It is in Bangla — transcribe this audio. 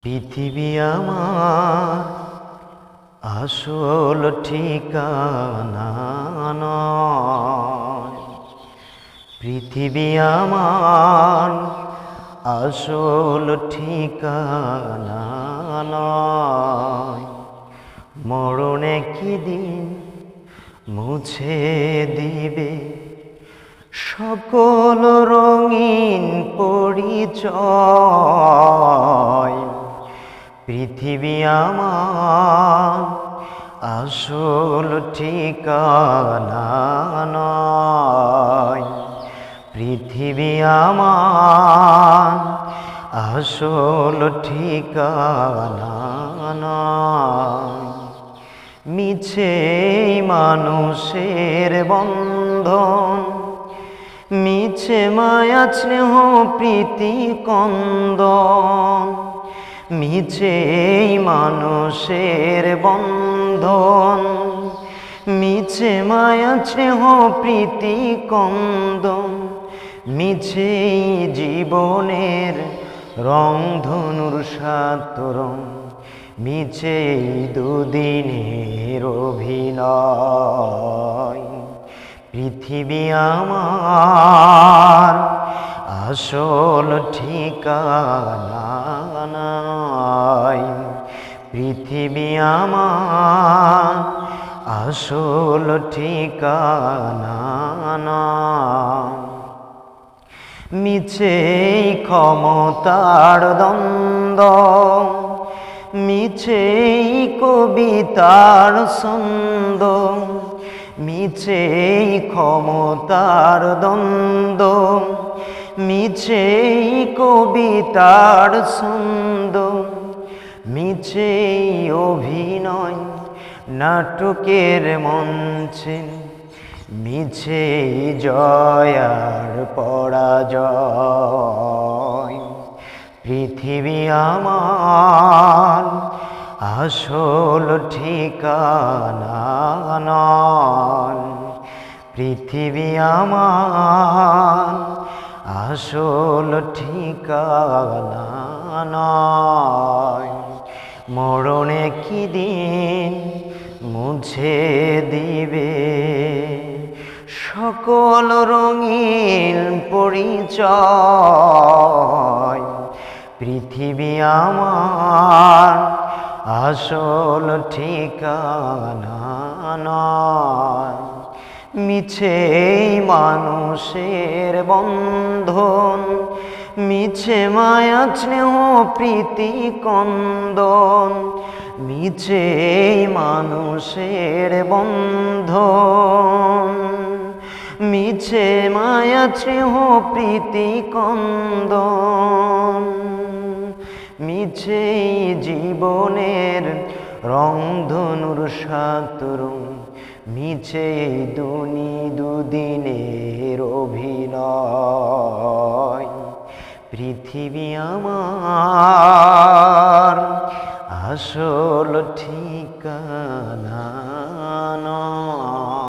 পৃথিবী আমার আসল ঠিকানা নয়। পৃথিবী আমার আসল ঠিকানা নয়। মরণে কি দিন মুছে দিবে সকল রঙিন পরিচয়। পৃথিবী আমার আসল ঠিকানা নয়। পৃথিবী আমার আসল ঠিকানা নয়। মিছে মানুষের বন্ধন, মিছে মায়া স্নেহ প্রীতি কন্দন। মিছে মানুষের বন্ধন, মিছে মায়া স্নেহ প্রীতি কন্দন। মিছে জীবনের রংধনুর সাত রং, মিছে দুদিনের অভিনয়। পৃথিবী আমার আসল ঠিকানা নয়। পৃথিবী আমার আসল ঠিকানা নয়। মিছে ক্ষমতার দ্বন্দ্ব, মিছে কবিতার ছন্দ। মিছে ক্ষমতার দ্বন্দ্ব, মিছে কবিতার ছন্দ। মিছে অভিনয় নাটকের মঞ্চে, মিছে জয় আর পরাজয়। পৃথিবী আমার আসল ঠিকানা নয়। পৃথিবী আমার আসল ঠিকানা নয়। মরণে কি দিন মুছে দিবে সকল রঙিন পরিচয়। পৃথিবী আমার আসল ঠিকানা নয়। মিছে মানুষের বন্ধন, মিছে মায়া স্নেহ প্রীতি কন্দন। মিছে মানুষের বন্ধন, মিছে মায়া স্নেহ প্রীতি কন্দন। মিছে জীবনের রংধনুর সাত রং, মিছে দুদিনের অভিনয়। পৃথিবী আমার আসল ঠিকানা।